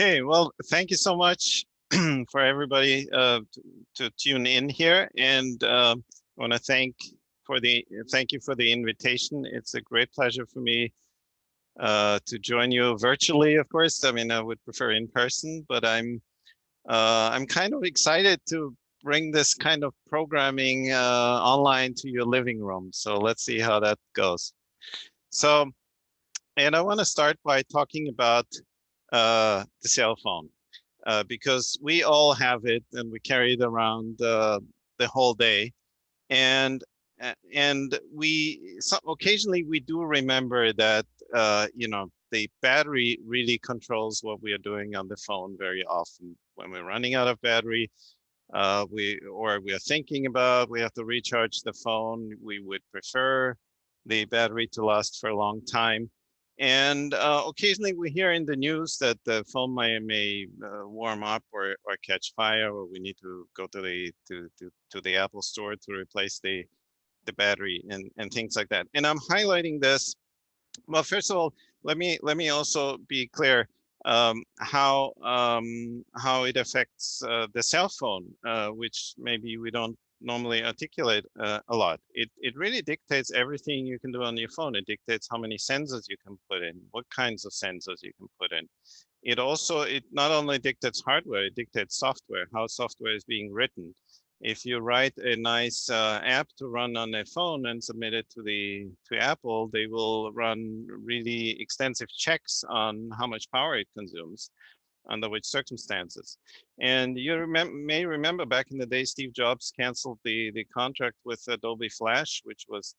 Okay, well, thank you so much for everybody to tune in here, and I want to thank you for the invitation. It's a great pleasure for me to join you virtually. Of course, I mean I would prefer in person, but I'm kind of excited to bring this kind of programming online to your living room. So let's see how that goes. So, and I want to start by talking about the cell phone. Because we all have it and we carry it around the whole day, and occasionally we do remember that the battery really controls what we are doing on the phone very often. When we're running out of battery, we are thinking about we have to recharge the phone, we would prefer the battery to last for a long time. And occasionally we hear in the news that the phone may warm up or catch fire, or we need to go to the Apple store to replace the battery and things like that. And I'm highlighting this. Well, first of all, let me also be clear how it affects the cell phone, which maybe we don't normally articulate a lot. It really dictates everything you can do on your phone. It dictates how many sensors you can put in, what kinds of sensors you can put in. It not only dictates hardware, it dictates software, how software is being written. If you write a nice app to run on a phone and submit it to Apple, they will run really extensive checks on how much power it consumes, under which circumstances. And you may remember back in the day, Steve Jobs canceled the contract with Adobe Flash, which was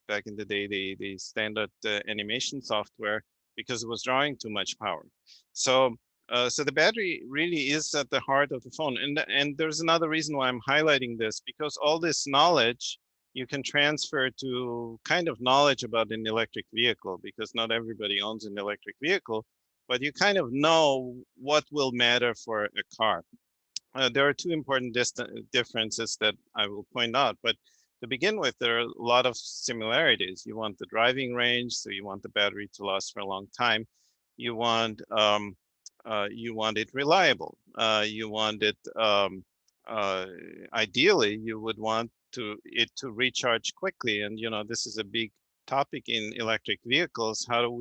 back in the day the standard animation software, because it was drawing too much power. So the battery really is at the heart of the phone. And there's another reason why I'm highlighting this, because all this knowledge you can transfer to kind of knowledge about an electric vehicle, because not everybody owns an electric vehicle, but you kind of know what will matter for a car. There are two important differences that I will point out, but to begin with, there are a lot of similarities. You want the driving range, so you want the battery to last for a long time. You want it reliable. You want it ideally. You would want it to recharge quickly, and this is a big topic in electric vehicles. How do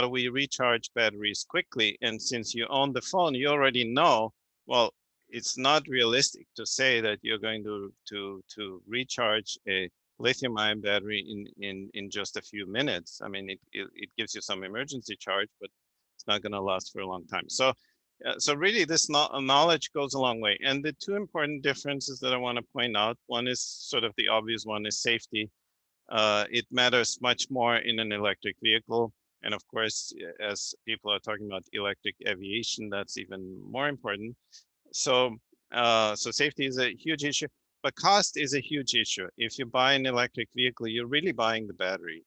we recharge batteries quickly? And since you own the phone, you already know. Well, it's not realistic to say that you're going to recharge a lithium-ion battery in just a few minutes. I mean, it gives you some emergency charge, but it's not going to last for a long time. So really, this knowledge goes a long way. And the two important differences that I want to point out, one is sort of the obvious one, is safety. It matters much more in an electric vehicle. And of course, as people are talking about electric aviation, that's even more important. So safety is a huge issue, but cost is a huge issue. If you buy an electric vehicle, you're really buying the battery.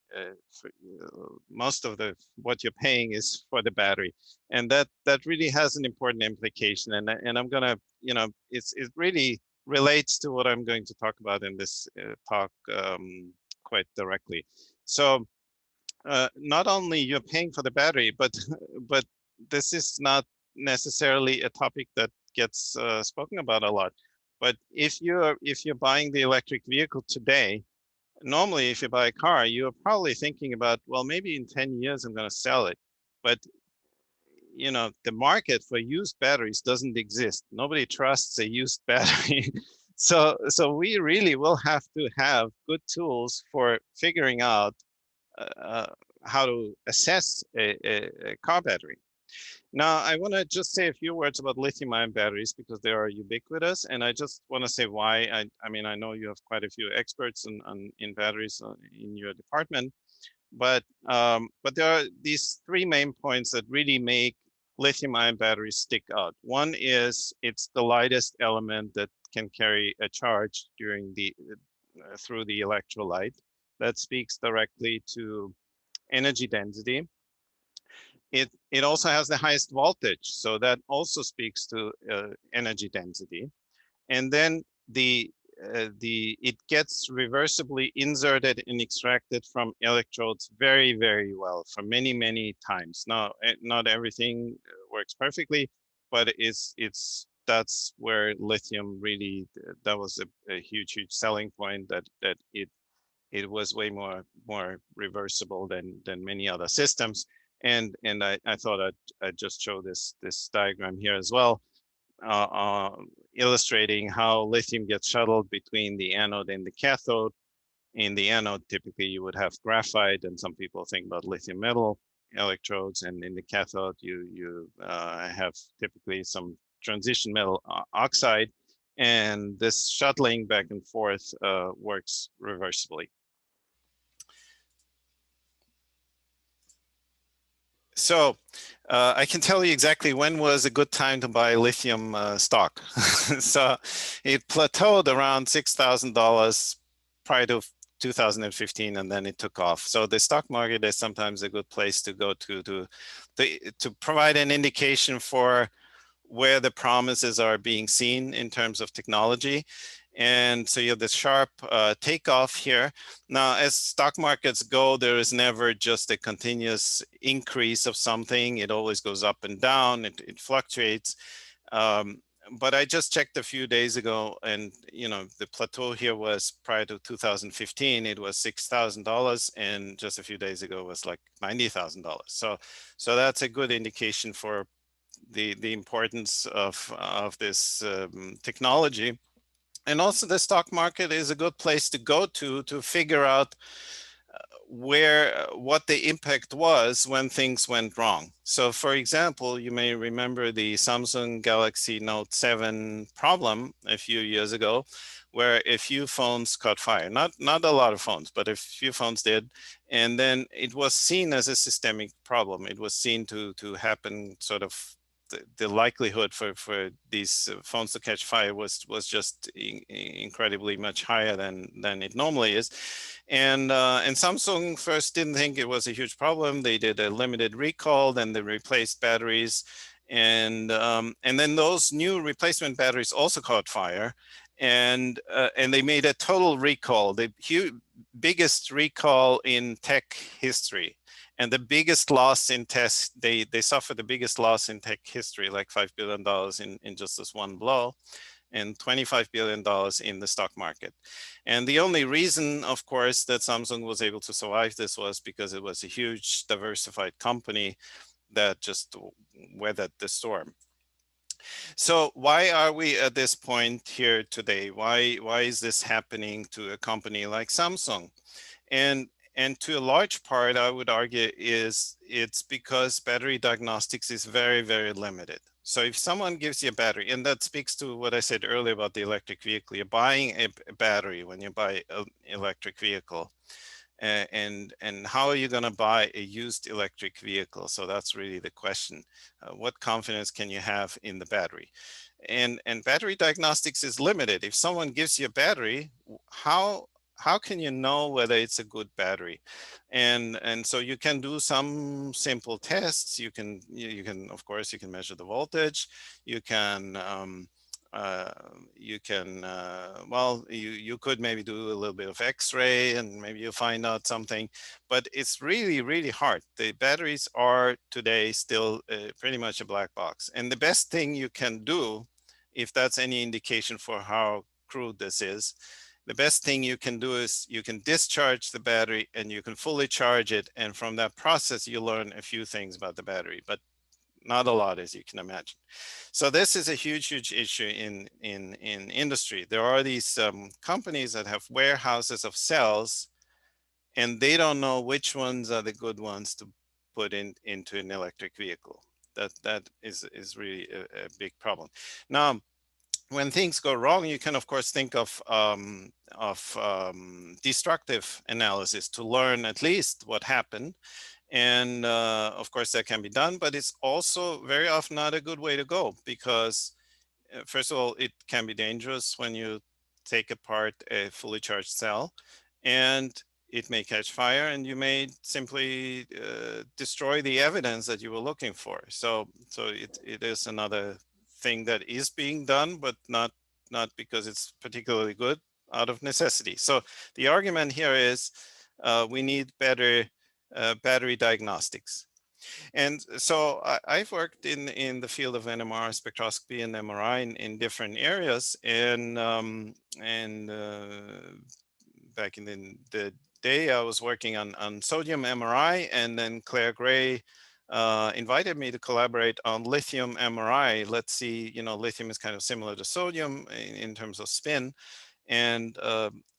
Most of what you're paying is for the battery, and that really has an important implication. And I'm gonna, it really relates to what I'm going to talk about in this talk quite directly. So not only you're paying for the battery, but this is not necessarily a topic that gets spoken about a lot. But if you're buying the electric vehicle today, normally if you buy a car, you're probably thinking about, well, maybe in 10 years I'm going to sell it. But the market for used batteries doesn't exist. Nobody trusts a used battery. So we really will have to have good tools for figuring out how to assess a car battery. Now, I want to just say a few words about lithium-ion batteries, because they are ubiquitous, and I just want to say why. I mean, I know you have quite a few experts in batteries in your department, but there are these three main points that really make lithium-ion batteries stick out. One is it's the lightest element that can carry a charge through the electrolyte. That speaks directly to energy density. It also has the highest voltage, so that also speaks to energy density. And then the it gets reversibly inserted and extracted from electrodes very, very well for many, many times. Now, not everything works perfectly, but that's where lithium really, that was a huge, huge selling point, that it was way more reversible than many other systems. And I thought I'd just show this diagram here as well, uh, uh, illustrating how lithium gets shuttled between the anode and the cathode. In the anode, typically you would have graphite, and some people think about lithium metal electrodes, and in the cathode you have typically some transition metal oxide, and this shuttling back and forth works reversibly. So I can tell you exactly when was a good time to buy lithium stock. So it plateaued around $6,000 prior to 2015, and then it took off. So the stock market is sometimes a good place to go to provide an indication for where the promises are being seen in terms of technology. And so you have this sharp takeoff here. Now, as stock markets go, there is never just a continuous increase of something. It always goes up and down. It fluctuates. Um, but I just checked a few days ago, and the plateau here was prior to 2015. It was $6,000, and just a few days ago was like $90,000. So that's a good indication for the importance of this technology. And also the stock market is a good place to go to figure out what the impact was when things went wrong. So for example, you may remember the Samsung Galaxy Note 7 problem a few years ago, where a few phones caught fire. Not a lot of phones, but a few phones did. And then it was seen as a systemic problem. It was seen to happen sort of, the likelihood for these phones to catch fire was just incredibly much higher than it normally is. And Samsung first didn't think it was a huge problem. They did a limited recall, then they replaced batteries, and then those new replacement batteries also caught fire, and they made a total recall, the biggest recall in tech history. And the biggest loss in test, they suffered the biggest loss in tech history, like $5 billion in just this one blow, and $25 billion in the stock market. And the only reason, of course, that Samsung was able to survive this was because it was a huge diversified company that just weathered the storm. So why are we at this point here today? Why is this happening to a company like Samsung? And to a large part, I would argue, it's because battery diagnostics is very, very limited. So if someone gives you a battery, and that speaks to what I said earlier about the electric vehicle, you're buying a battery when you buy an electric vehicle. And how are you going to buy a used electric vehicle? So that's really the question. What confidence can you have in the battery? And battery diagnostics is limited. If someone gives you a battery, how can you know whether it's a good battery? And so you can do some simple tests. You can of course you can measure the voltage. You can well, you could maybe do a little bit of X-ray, and maybe you find out something, but it's really, really hard. The batteries are today still pretty much a black box. And the best thing you can do, if that's any indication for how crude this is, the best thing you can do is you can discharge the battery and you can fully charge it. And from that process, you learn a few things about the battery, but not a lot, as you can imagine. So this is a huge, huge issue in industry. There are these companies that have warehouses of cells, and they don't know which ones are the good ones to put into an electric vehicle. That is really a big problem. Now, when things go wrong, you can of course think of destructive analysis to learn at least what happened. And of course that can be done, but it's also very often not a good way to go, because first of all, it can be dangerous when you take apart a fully charged cell, and it may catch fire, and you may simply destroy the evidence that you were looking for. So it is another thing that is being done, but not not because it's particularly good, out of necessity. So the argument here is we need better battery diagnostics. And so I've worked in the field of NMR spectroscopy and MRI in different areas, and back in the day, I was working on sodium MRI, and then Claire Gray invited me to collaborate on lithium MRI. Let's see, lithium is kind of similar to sodium in terms of spin, and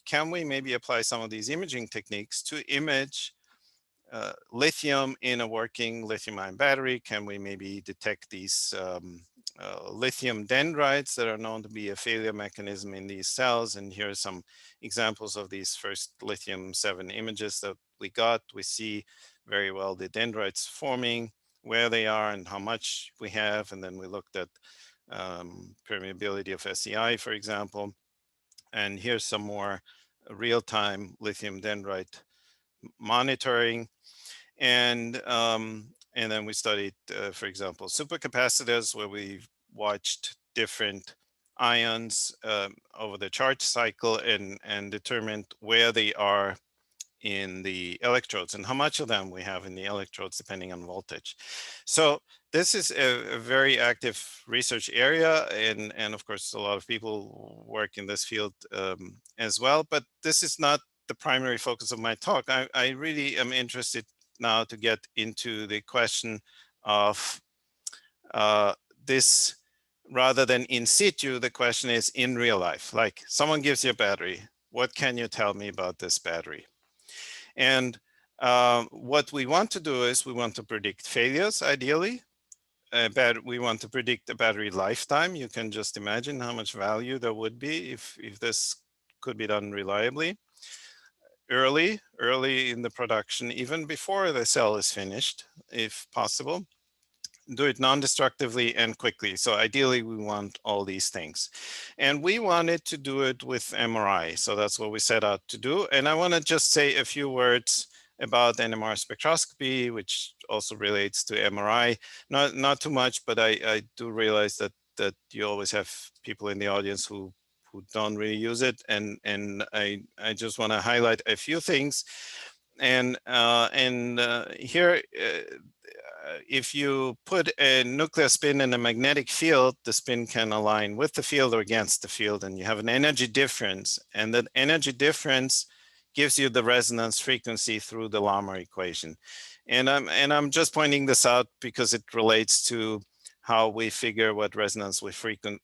can we maybe apply some of these imaging techniques to image lithium in a working lithium-ion battery? Can we maybe detect these lithium dendrites that are known to be a failure mechanism in these cells? And here are some examples of these first lithium-7 images that we got. We see very well the dendrites forming, where they are and how much we have. And then we looked at permeability of SEI, for example. And here's some more real-time lithium dendrite monitoring. And then we studied, for example, supercapacitors, where we watched different ions over the charge cycle and determined where they are in the electrodes and how much of them we have in the electrodes depending on voltage. So this is a very active research area, and of course a lot of people work in this field as well, but this is not the primary focus of my talk. I really am interested now to get into the question of this. Rather than in situ, the question is in real life. Like, someone gives you a battery, what can you tell me about this battery? And what we want to do is we want to predict failures, ideally. We want to predict a battery lifetime. You can just imagine how much value there would be if this could be done reliably. Early in the production, even before the cell is finished, if possible. Do it non-destructively and quickly. So ideally, we want all these things. And we wanted to do it with MRI. So that's what we set out to do. And I want to just say a few words about NMR spectroscopy, which also relates to MRI. Not too much, but I do realize that you always have people in the audience who don't really use it. And I just want to highlight a few things. And here, if you put a nuclear spin in a magnetic field, the spin can align with the field or against the field, and you have an energy difference. And that energy difference gives you the resonance frequency through the Lamarr equation. And I'm just pointing this out because it relates to how we figure what resonance frequency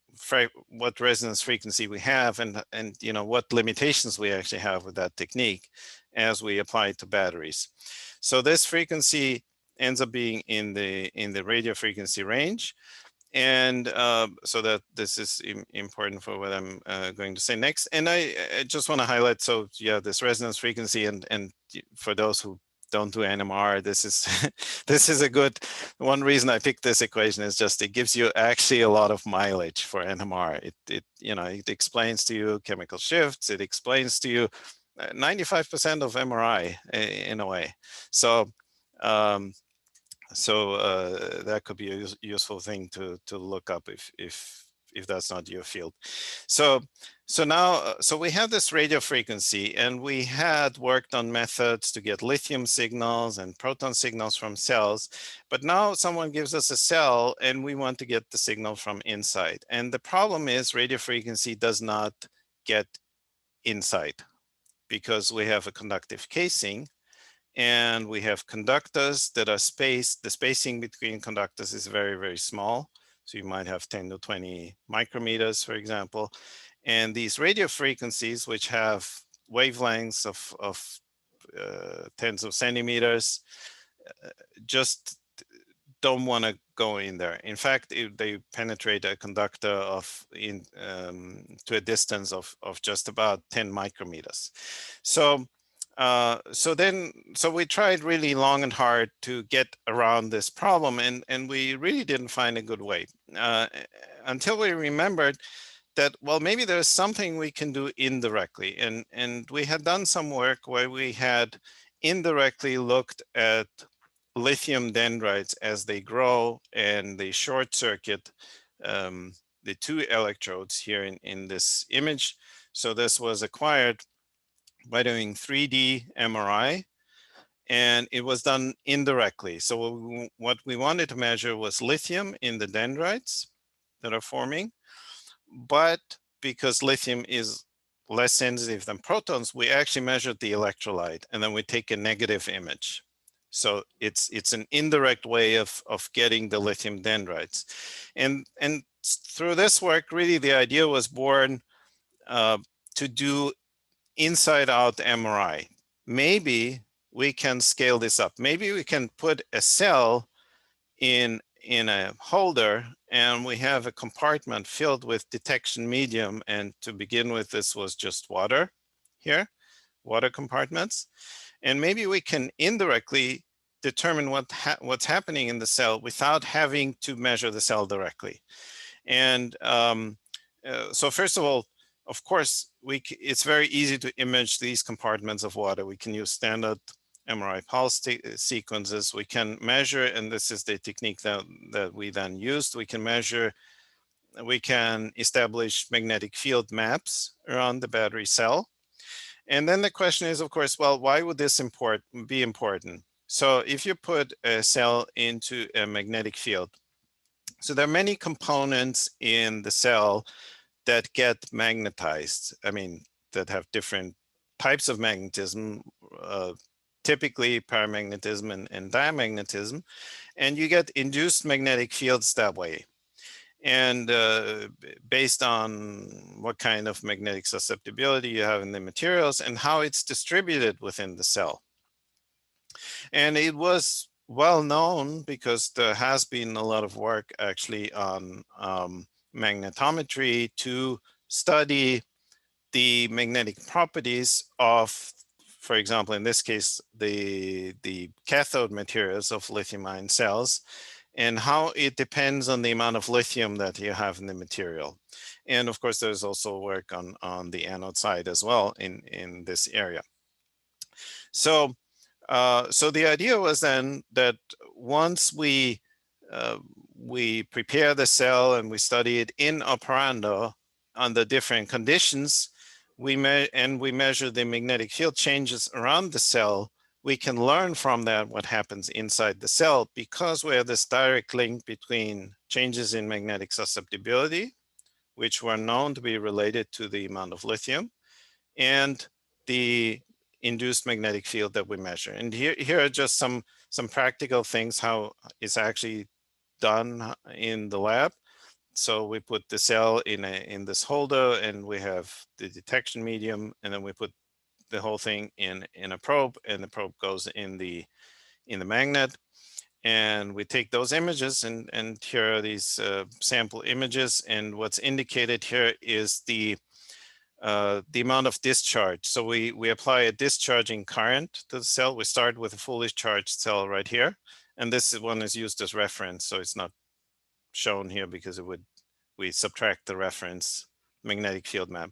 we have, and what limitations we actually have with that technique as we apply it to batteries. So this frequency ends up being in the radio frequency range. And so that this is important for what I'm going to say next. And I just want to highlight, so yeah, this resonance frequency, and for those who don't do NMR, this is this is a good one. Reason I picked this equation is just it gives you actually a lot of mileage for NMR. It explains to you chemical shifts. It explains to you 95% of MRI in a way. So that could be a useful thing to look up if that's not your field. So now we have this radio frequency, and we had worked on methods to get lithium signals and proton signals from cells, but now someone gives us a cell and we want to get the signal from inside. And the problem is radio frequency does not get inside because we have a conductive casing. And we have conductors that are spaced. The spacing between conductors is very, very small. So you might have 10 to 20 micrometers, for example. And these radio frequencies, which have wavelengths of tens of centimeters, just don't want to go in there. In fact, they penetrate a conductor to a distance of just about 10 micrometers. So we tried really long and hard to get around this problem, and we really didn't find a good way until we remembered that, well, maybe there's something we can do indirectly. And we had done some work where we had indirectly looked at lithium dendrites as they grow and they short circuit the two electrodes here in this image. So this was acquired by doing 3D MRI, and it was done indirectly. So what we wanted to measure was lithium in the dendrites that are forming, but because lithium is less sensitive than protons, we actually measured the electrolyte, and then we take a negative image. So it's an indirect way of getting the lithium dendrites. And through this work, really the idea was born to do inside out MRI. Maybe we can scale this up. Maybe we can put a cell in a holder, and we have a compartment filled with detection medium. And to begin with, this was just water here, water compartments. And maybe we can indirectly determine what's happening in the cell without having to measure the cell directly. And so first of all, of course, it's very easy to image these compartments of water. We can use standard MRI pulse sequences. We can measure, and this is the technique that we then used. We can measure, we can establish magnetic field maps around the battery cell. And then the question is, of course, well, why would this be important? So if you put a cell into a magnetic field, so there are many components in the cell that get magnetized. I mean, that have different types of magnetism, typically paramagnetism and diamagnetism, and you get induced magnetic fields that way. And based on what kind of magnetic susceptibility you have in the materials and how it's distributed within the cell. And it was well known because there has been a lot of work actually on magnetometry to study the magnetic properties of, for example, in this case, the cathode materials of lithium-ion cells, and how it depends on the amount of lithium that you have in the material. And of course, there's also work on the anode side as well in this area. So, so the idea was then that once we prepare the cell and we study it in operando under different conditions, we measure the magnetic field changes around the cell, we can learn from that what happens inside the cell, because we have this direct link between changes in magnetic susceptibility, which were known to be related to the amount of lithium, and the induced magnetic field that we measure. And here are just some practical things how it's actually done in the lab. So we put the cell in this holder, and we have the detection medium, and then we put the whole thing in a probe, and the probe goes in the magnet, and we take those images, and here are these sample images, and what's indicated here is the amount of discharge. So we apply a discharging current to the cell. We start with a fully charged cell right here, and this one is used as reference, so it's not shown here because we subtract the reference magnetic field map.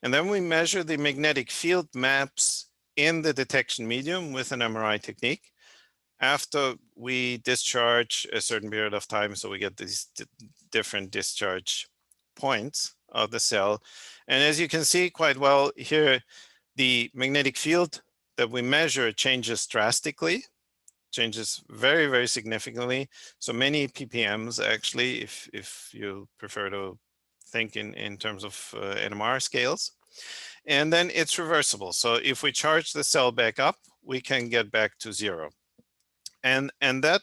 And then we measure the magnetic field maps in the detection medium with an MRI technique after we discharge a certain period of time. So we get these different discharge points of the cell. And as you can see quite well here, the magnetic field that we measure changes drastically, changes very, very significantly. So many ppms actually, if you prefer to think in terms of NMR scales. And then it's reversible. So if we charge the cell back up, we can get back to zero. And that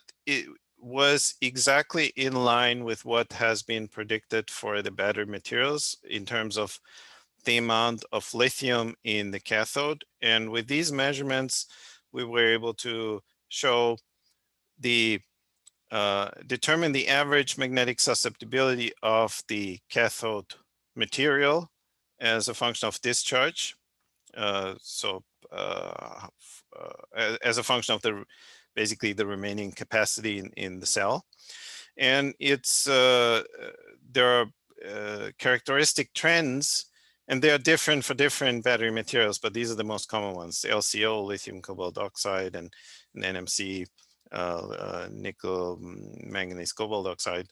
was exactly in line with what has been predicted for the battery materials in terms of the amount of lithium in the cathode. And with these measurements, we were able to show determine the average magnetic susceptibility of the cathode material as a function of discharge. As a function of basically the remaining capacity in the cell. And it's there are characteristic trends, and they are different for different battery materials, but these are the most common ones: LCO, lithium cobalt oxide, and NMC, nickel manganese cobalt oxide.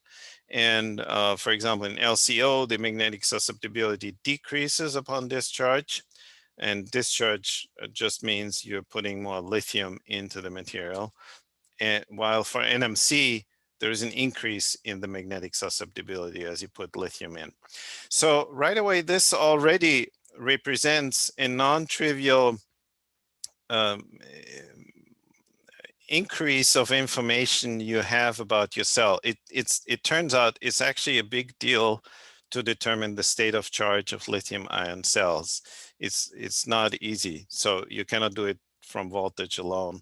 And for example, in LCO, the magnetic susceptibility decreases upon discharge. And discharge just means you're putting more lithium into the material. And while for NMC, there is an increase in the magnetic susceptibility as you put lithium in. So right away, this already represents a non-trivial um, increase of information you have about your cell. It turns out it's actually a big deal to determine the state of charge of lithium ion cells. It's not easy, so you cannot do it from voltage alone.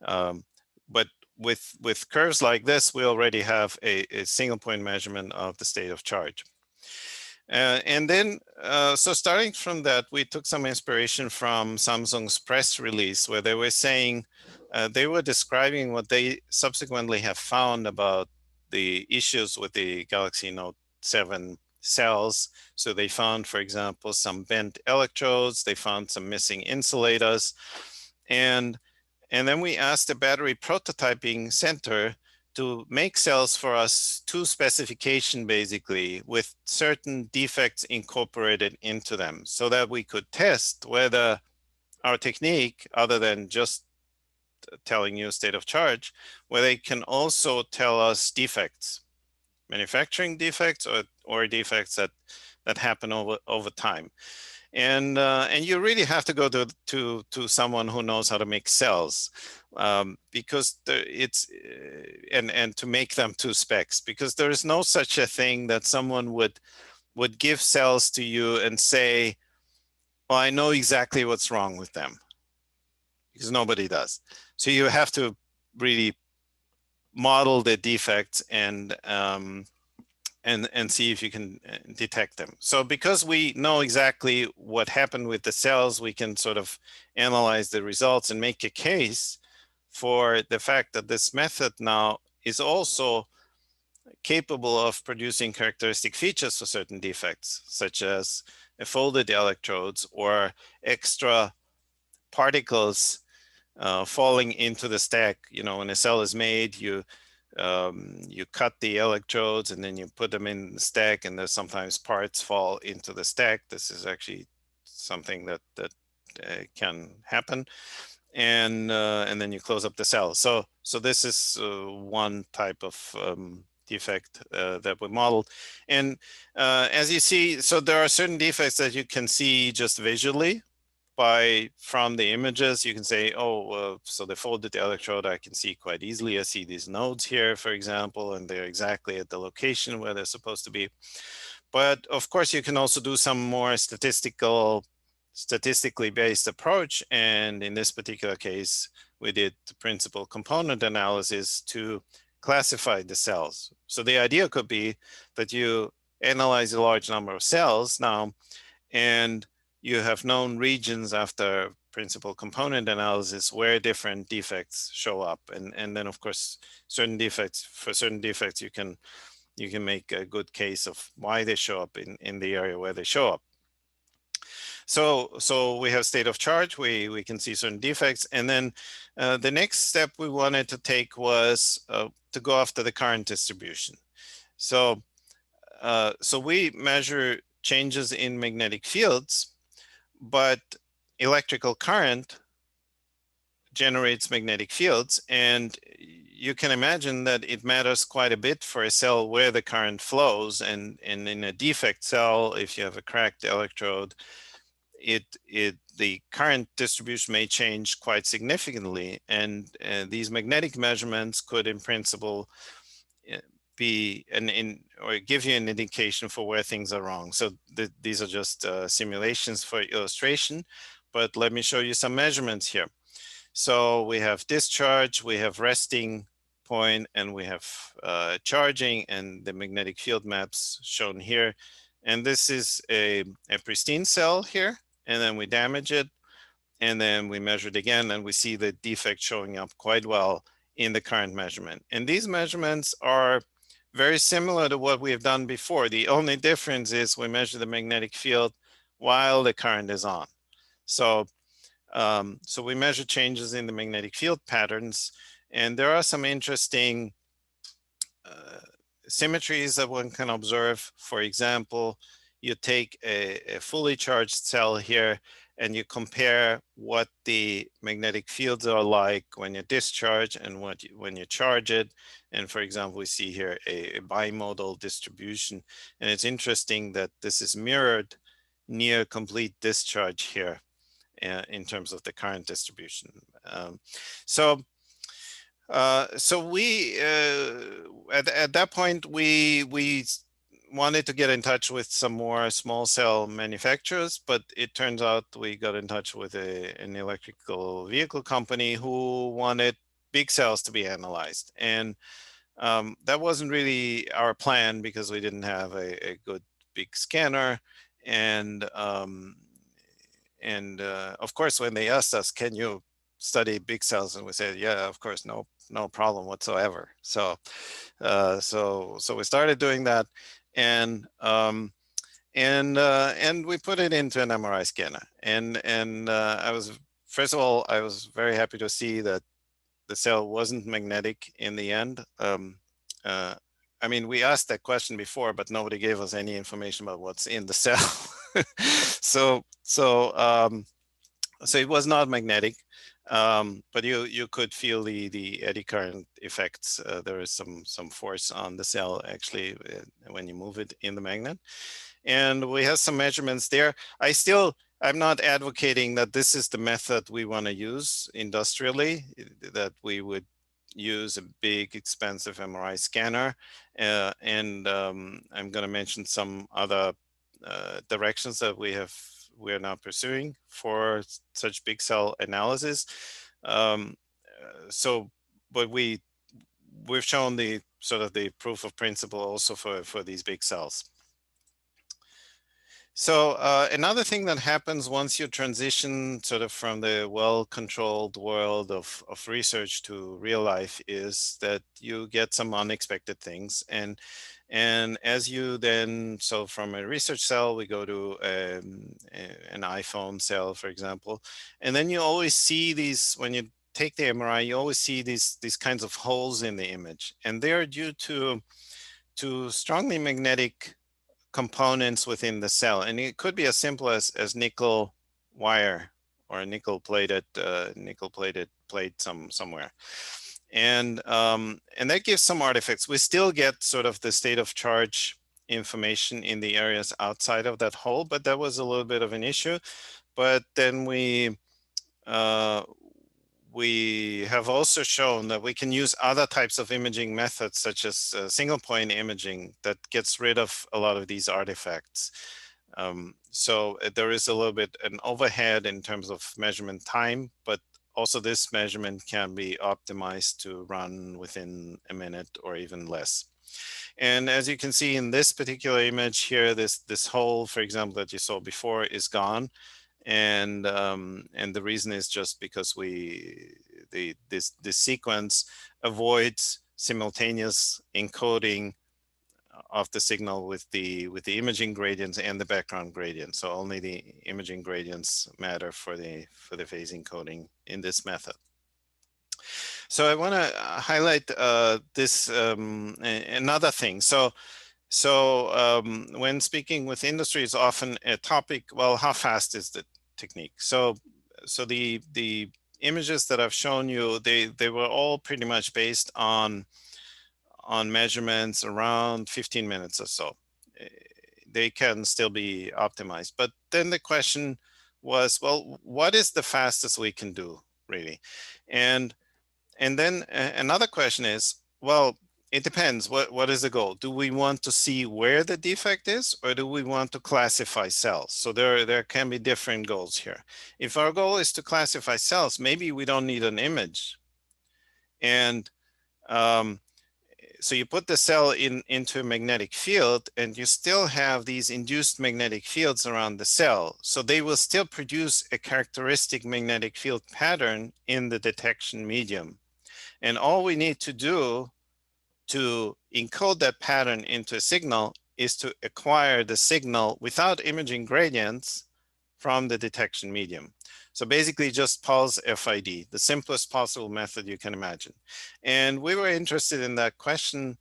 But with curves like this, we already have a single point measurement of the state of charge. And then, so starting from that, we took some inspiration from Samsung's press release where they were saying, they were describing what they subsequently have found about the issues with the Galaxy Note 7 cells. So they found, for example, some bent electrodes, they found some missing insulators. And then we asked the battery prototyping center to make cells for us to specification, basically, with certain defects incorporated into them so that we could test whether our technique, other than just telling you state of charge, where they can also tell us defects, manufacturing defects or defects that happen over time. And you really have to go to someone who knows how to make cells, because it's and to make them to specs, because there is no such a thing that someone would give cells to you and say, well, I know exactly what's wrong with them, because nobody does. So you have to really model the defects and see if you can detect them. So because we know exactly what happened with the cells, we can sort of analyze the results and make a case for the fact that this method now is also capable of producing characteristic features for certain defects, such as folded electrodes or extra particles falling into the stack. You know, when a cell is made, you cut the electrodes and then you put them in the stack, and there's sometimes parts fall into the stack. This is actually something that can happen, and then you close up the cell. So this is one type of defect that we modeled. And as you see, so there are certain defects that you can see just visually from the images. You can say, oh, so the folded electrode I can see quite easily. I see these nodes here, for example, and they're exactly at the location where they're supposed to be. But of course, you can also do some more statistically based approach. And in this particular case, we did the principal component analysis to classify the cells. So the idea could be that you analyze a large number of cells now, and you have known regions after principal component analysis where different defects show up. And then of course, for certain defects, you can make a good case of why they show up in the area where they show up. So we have state of charge, we can see certain defects. And then the next step we wanted to take was to go after the current distribution. So we measure changes in magnetic fields, but electrical current generates magnetic fields. And you can imagine that it matters quite a bit for a cell where the current flows. And in a defect cell, if you have a cracked electrode, the current distribution may change quite significantly. And these magnetic measurements could, in principle, be or give you an indication for where things are wrong. So these are just simulations for illustration, but let me show you some measurements here. So we have discharge, we have resting point, and we have charging, and the magnetic field maps shown here. And this is a pristine cell here, and then we damage it, and then we measure it again, and we see the defect showing up quite well in the current measurement. And these measurements are very similar to what we have done before. The only difference is we measure the magnetic field while the current is on. So we measure changes in the magnetic field patterns, and there are some interesting symmetries that one can observe. For example, you take a fully charged cell here and you compare what the magnetic fields are like when you discharge and when you charge it. And for example, we see here a bimodal distribution. And it's interesting that this is mirrored near complete discharge here in terms of the current distribution. So we at that point we wanted to get in touch with some more small cell manufacturers, but it turns out we got in touch with an electrical vehicle company who wanted big cells to be analyzed, and that wasn't really our plan because we didn't have a good big scanner, and of course when they asked us, can you study big cells, and we said, yeah, of course, no problem whatsoever. So we started doing that, and we put it into an MRI scanner, and I was, first of all, I was very happy to see that the cell wasn't magnetic in the end. I mean, we asked that question before, but nobody gave us any information about what's in the cell. So it was not magnetic, but you could feel the eddy current effects. There is some force on the cell actually when you move it in the magnet, and we have some measurements there. I'm not advocating that this is the method we want to use industrially, that we would use a big expensive MRI scanner, and I'm going to mention some other directions that we're now pursuing for such big cell analysis. But we've shown the sort of the proof of principle also for these big cells. So another thing that happens once you transition sort of from the well-controlled world of research to real life is that you get some unexpected things. And as you then, so from a research cell, we go to an iPhone cell, for example. And then you always see these, when you take the MRI, you always see these kinds of holes in the image. And they're due to strongly magnetic components within the cell, and it could be as simple as nickel wire or a nickel plated plate somewhere, and that gives some artifacts. We still get sort of the state of charge information in the areas outside of that hole, but that was a little bit of an issue. But then we have also shown that we can use other types of imaging methods, such as single point imaging, that gets rid of a lot of these artifacts. So there is a little bit an overhead in terms of measurement time, but also this measurement can be optimized to run within a minute or even less. And as you can see in this particular image here, this hole, for example, that you saw before is gone. And the reason is just because this sequence avoids simultaneous encoding of the signal with the imaging gradients and the background gradient. So only the imaging gradients matter for the phase encoding in this method. So I want to highlight this another thing. So when speaking with industry, is often a topic, well, how fast is the technique? So the images that I've shown you, they were all pretty much based on measurements around 15 minutes or so. They can still be optimized. But then the question was, well, what is the fastest we can do, really? And then another question is, well, it depends. What is the goal? Do we want to see where the defect is, or do we want to classify cells? So there can be different goals here. If our goal is to classify cells, maybe we don't need an image. And so you put the cell into a magnetic field, and you still have these induced magnetic fields around the cell. So they will still produce a characteristic magnetic field pattern in the detection medium. And all we need to do to encode that pattern into a signal is to acquire the signal without imaging gradients from the detection medium. So basically just pulse FID, the simplest possible method you can imagine. And we were interested in that question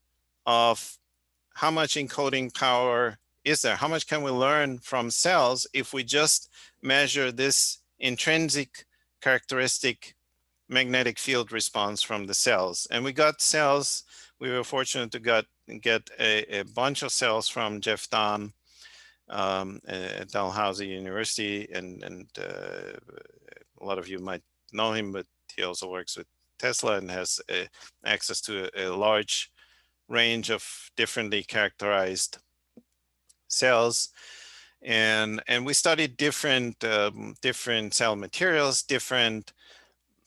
of how much encoding power is there? How much can we learn from cells if we just measure this intrinsic characteristic magnetic field response from the cells? And we got cells. We were fortunate to get a bunch of cells from Jeff Dahn at Dalhousie University, and a lot of you might know him, but he also works with Tesla and has access to a large range of differently characterized cells. And we studied different cell materials, different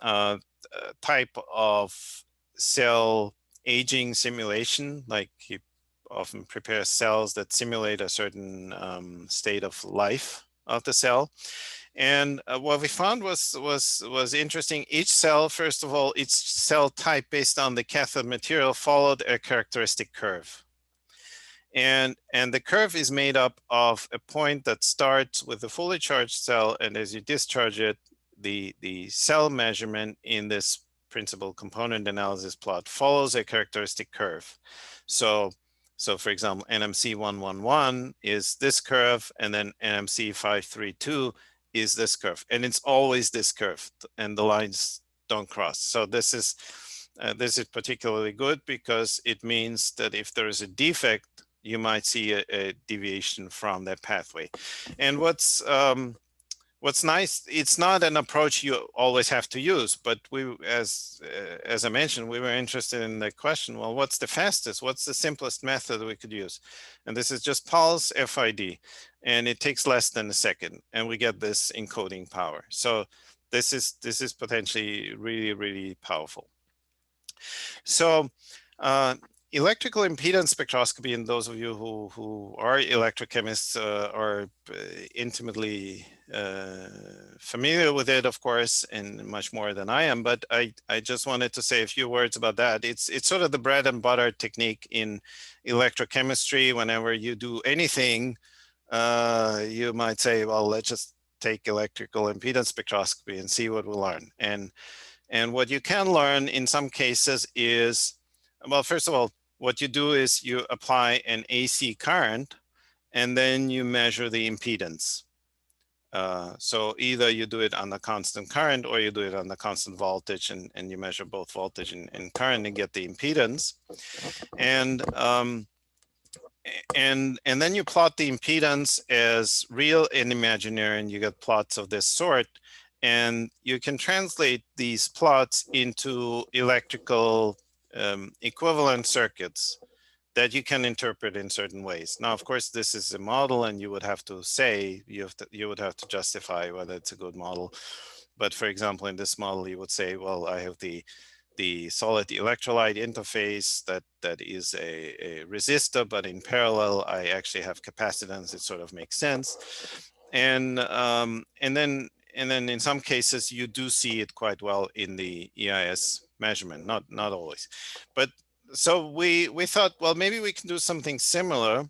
type of cell aging simulation. Like he often prepares cells that simulate a certain state of life of the cell. And what we found was interesting. Each cell, first of all, each cell type based on the cathode material followed a characteristic curve. And the curve is made up of a point that starts with a fully charged cell, and as you discharge it, the cell measurement in this principal component analysis plot follows a characteristic curve. So for example, NMC 111 is this curve, and then NMC 532 is this curve, and it's always this curve, and the lines don't cross. So this is particularly good because it means that if there is a defect, you might see a deviation from that pathway. And what's nice, it's not an approach you always have to use, but we, as I mentioned, we were interested in the question, well, what's the fastest, what's the simplest method we could use? And this is just pulse FID, and it takes less than a second, and we get this encoding power. So this is potentially really, really powerful. So electrical impedance spectroscopy, and those of you who are electrochemists are intimately familiar with it, of course, and much more than I am, but I just wanted to say a few words about that. It's sort of the bread and butter technique in electrochemistry. Whenever you do anything, you might say, well, let's just take electrical impedance spectroscopy and see what we learn. And what you can learn in some cases is, well, first of all, what you do is you apply an AC current, and then you measure the impedance. So either you do it on the constant current, or you do it on the constant voltage, and you measure both voltage and current and get the impedance. And then you plot the impedance as real and imaginary, and you get plots of this sort. And you can translate these plots into electrical equivalent circuits that you can interpret in certain ways. Now, of course, this is a model, and you would have to say, you would have to justify whether it's a good model. But for example, in this model, you would say, well, I have the solid electrolyte interface that is a resistor, but in parallel, I actually have capacitance. It sort of makes sense. And then in some cases, you do see it quite well in the EIS measurement, not always. But so we thought, well, maybe we can do something similar.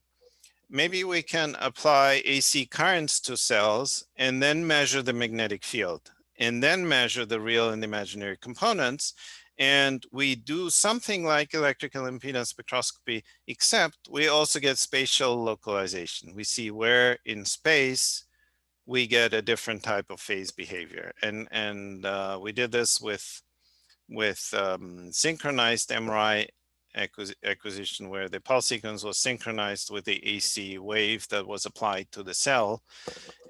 Maybe we can apply AC currents to cells and then measure the magnetic field, and then measure the real and imaginary components. And we do something like electrical impedance spectroscopy, except we also get spatial localization. We see where in space we get a different type of phase behavior. And we did this with synchronized MRI acquisition, where the pulse sequence was synchronized with the AC wave that was applied to the cell.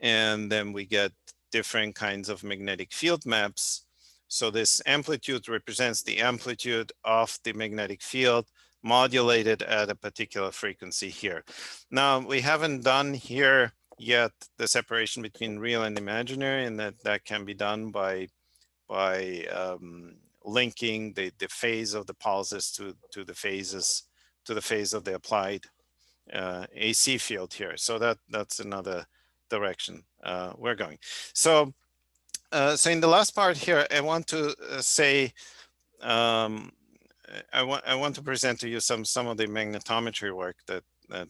And then we get different kinds of magnetic field maps. So this amplitude represents the amplitude of the magnetic field modulated at a particular frequency here. Now, we haven't done here yet the separation between real and imaginary, and that can be done by linking the phase of the pulses to the phase of the applied AC field here. So that's another direction we're going. So in the last part here, I want to say, I want to present to you some of the magnetometry work that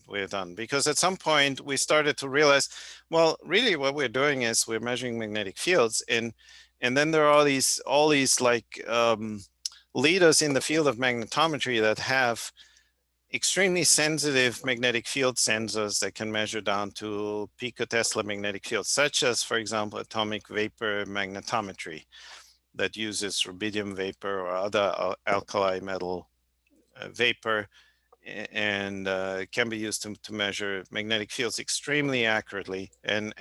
we've done, because at some point we started to realize, well, really what we're doing is we're measuring magnetic fields, and then there are all these like leaders in the field of magnetometry that have extremely sensitive magnetic field sensors that can measure down to picotesla magnetic fields, such as, for example, atomic vapor magnetometry that uses rubidium vapor or other alkali metal vapor, and can be used to measure magnetic fields extremely accurately. And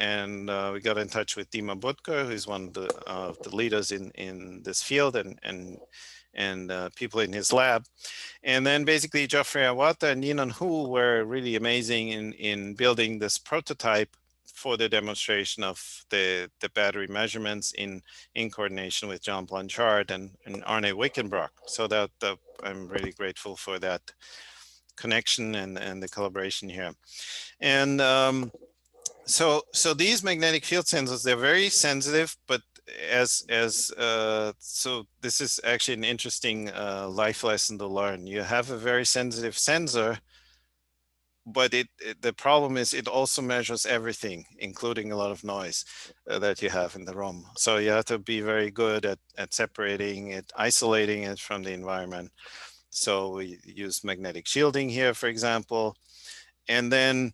we got in touch with Dima Butker, who's one of the leaders in this field, and people in his lab. And then basically Geoffrey Awata and Yinan Hu were really amazing in building this prototype for the demonstration of the battery measurements in coordination with John Blanchard and Arne Wickenbrock. So that I'm really grateful for that connection and the collaboration here. And so these magnetic field sensors, they're very sensitive, but so this is actually an interesting life lesson to learn. You have a very sensitive sensor, but the problem is it also measures everything, including a lot of noise that you have in the room. So you have to be very good at separating it, isolating it from the environment. So we use magnetic shielding here, for example. And then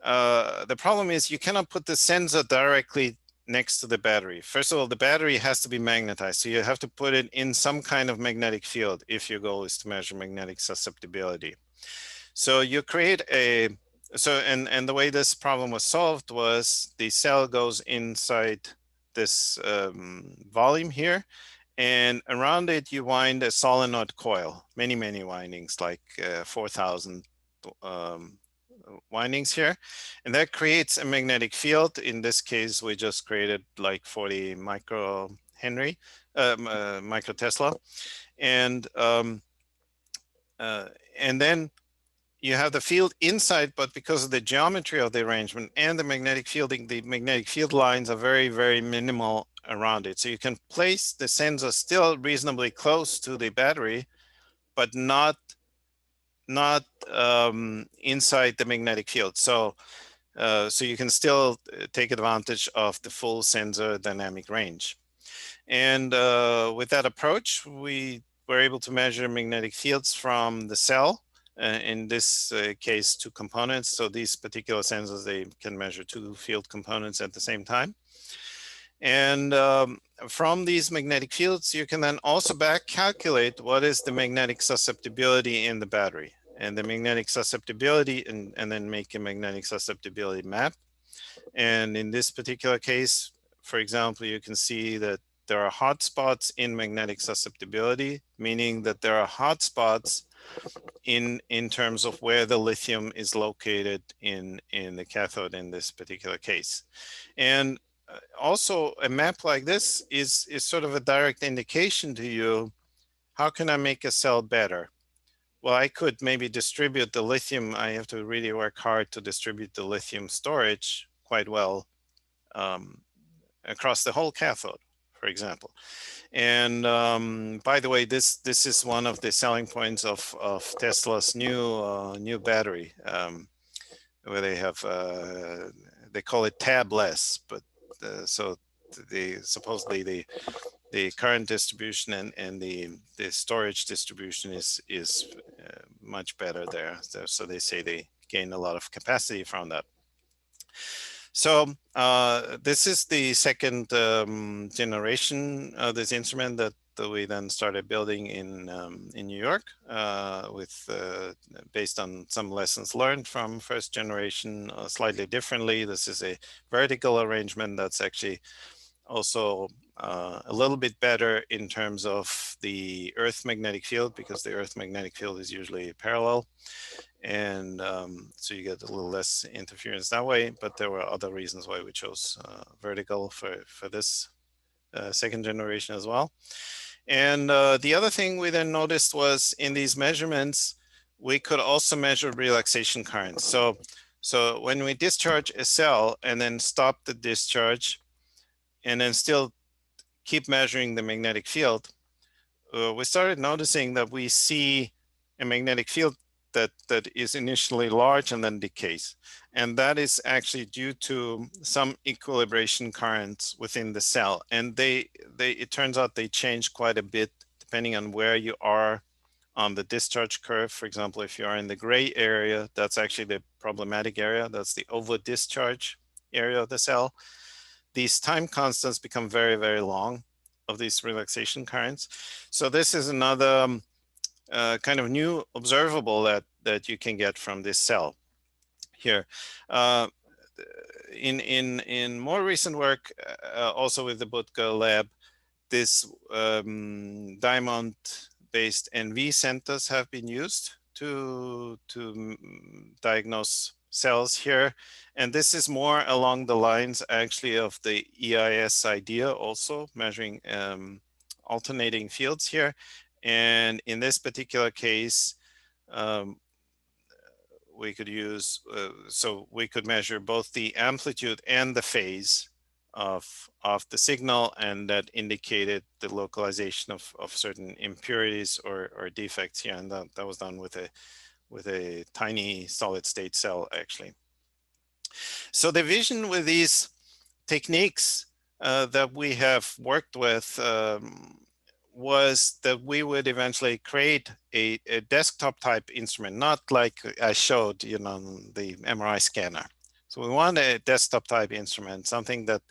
the problem is you cannot put the sensor directly next to the battery. First of all, the battery has to be magnetized. So you have to put it in some kind of magnetic field if your goal is to measure magnetic susceptibility. So you create and the way this problem was solved was the cell goes inside this volume here, and around it you wind a solenoid coil, many windings, like 4,000 windings here, and that creates a magnetic field. In this case, we just created like 40 micro Tesla, and then you have the field inside, but because of the geometry of the arrangement and the magnetic fielding, the magnetic field lines are very minimal around it. So you can place the sensor still reasonably close to the battery, but not inside the magnetic field. So you can still take advantage of the full sensor dynamic range. And with that approach, we were able to measure magnetic fields from the cell. In this case, 2 components. So these particular sensors, they can measure 2 field components at the same time. And from these magnetic fields, you can then also back calculate what is the magnetic susceptibility in the battery, and the magnetic susceptibility, and then make a magnetic susceptibility map. And in this particular case, for example, you can see that there are hotspots in magnetic susceptibility, meaning that there are hotspots in terms of where the lithium is located in the cathode in this particular case. And also a map like this is sort of a direct indication to you, how can I make a cell better? Well, I could maybe distribute the lithium. I have to really work hard to distribute the lithium storage quite well across the whole cathode, for example. And by the way, this is one of the selling points of Tesla's new battery, where they have they call it tabless, but so supposedly the current distribution and the storage distribution is much better there. So they say they gain a lot of capacity from that. So this is the second generation of this instrument that we then started building in New York, based on some lessons learned from first generation, slightly differently. This is a vertical arrangement that's actually also a little bit better in terms of the Earth magnetic field, because the Earth magnetic field is usually parallel. And so you get a little less interference that way, but there were other reasons why we chose vertical for this second generation as well. And the other thing we then noticed was in these measurements, we could also measure relaxation currents. So when we discharge a cell and then stop the discharge and then still keep measuring the magnetic field, we started noticing that we see a magnetic field that is initially large and then decays. And that is actually due to some equilibration currents within the cell. And it turns out they change quite a bit depending on where you are on the discharge curve. For example, if you are in the gray area, that's actually the problematic area. That's the over discharge area of the cell. These time constants become very, very long of these relaxation currents. So this is another kind of new observable that you can get from this cell here. In more recent work, also with the Butka lab, this diamond-based NV centers have been used to diagnose cells here. And this is more along the lines actually of the EIS idea, also measuring alternating fields here. And in this particular case, we could use, so we could measure both the amplitude and the phase of the signal, and that indicated the localization of certain impurities or defects here. And that was done with a tiny solid state cell actually. So the vision with these techniques that we have worked with was that we would eventually create a desktop type instrument, not like I showed, you know, the MRI scanner. So we want a desktop type instrument, something that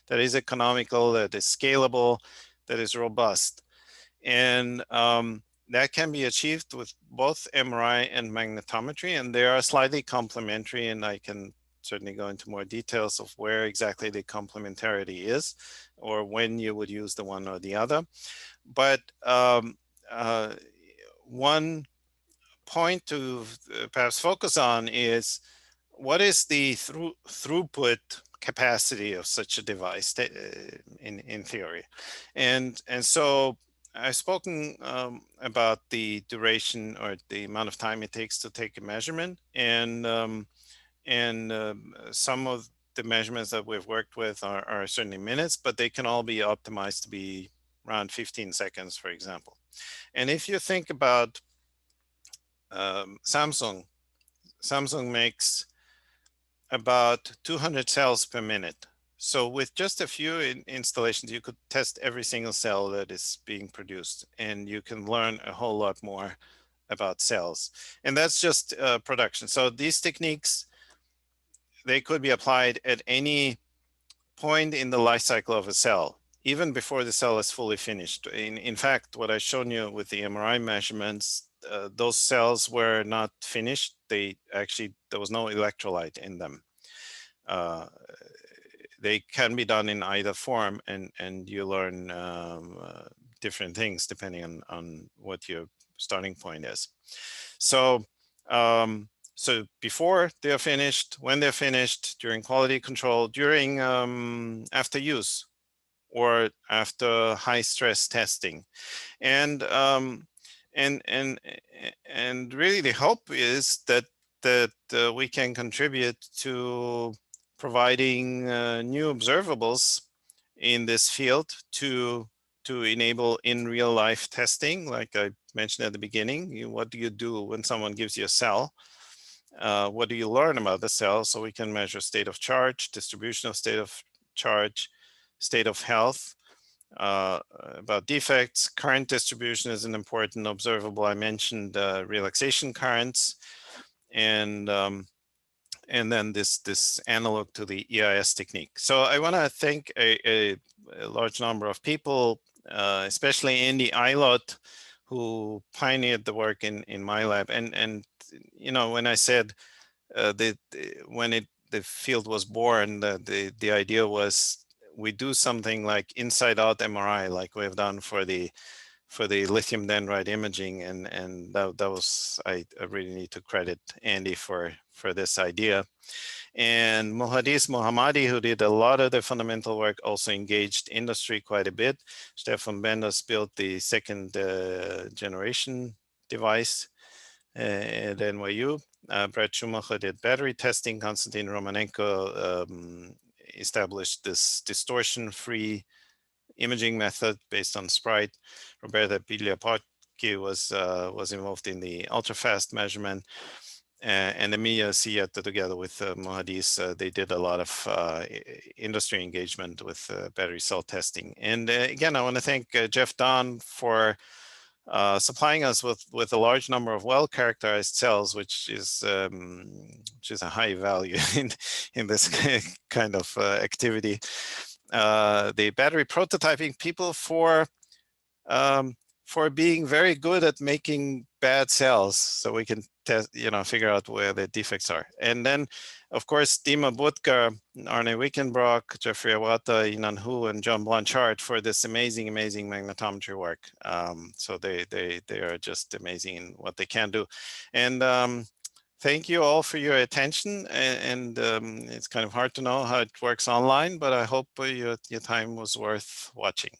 is economical, that is scalable, that is robust. And that can be achieved with both MRI and magnetometry, and they are slightly complementary, and I can certainly go into more details of where exactly the complementarity is, or when you would use the one or the other. But one point to perhaps focus on is what is the throughput capacity of such a device in theory. And so I've spoken about the duration or the amount of time it takes to take a measurement, and some of the measurements that we've worked with are certainly minutes, but they can all be optimized to be around 15 seconds, for example. And if you think about Samsung makes about 200 cells per minute. So with just a few installations, you could test every single cell that is being produced, and you can learn a whole lot more about cells. And that's just production. So these techniques, they could be applied at any point in the life cycle of a cell, even before the cell is fully finished. In fact, what I've shown you with the MRI measurements, those cells were not finished. There was no electrolyte in them. They can be done in either form, and you learn different things depending on what your starting point is. So so before they're finished, when they're finished, during quality control, during after use, or after high stress testing. And really the hope is that we can contribute to providing new observables in this field to enable in real life testing, like I mentioned at the beginning. What do you do when someone gives you a cell? What do you learn about the cell? So we can measure state of charge, distribution of state of charge, state of health, about defects. Current distribution is an important observable. I mentioned relaxation currents, and then this analog to the EIS technique. So I want to thank a large number of people, especially Andy Eilot, who pioneered the work in my lab. And you know, when I said when the field was born, the idea was we do something like inside out MRI, like we've done for the lithium dendrite imaging, and that was, I really need to credit Andy for this idea. And Muhadis Mohammadi, who did a lot of the fundamental work, also engaged industry quite a bit. Stefan Benders built the second generation device at NYU. Brad Schumacher did battery testing. Konstantin Romanenko established this distortion-free imaging method based on Sprite. Roberta Pigliapocchi was involved in the ultrafast measurement. And Emilia Sieta, together with Mohadis, they did a lot of industry engagement with battery cell testing. And again, I want to thank Jeff Don for supplying us with a large number of well-characterized cells, which is a high value in this kind of activity. The battery prototyping people for being very good at making bad cells, so we can test, figure out where the defects are. And then, of course, Dima Butker, Arne Wickenbrock, Jeffrey Awata, Yinan Hu, and John Blanchard for this amazing magnetometry work. So they are just amazing in what they can do. And thank you all for your attention. And it's kind of hard to know how it works online, but I hope your time was worth watching.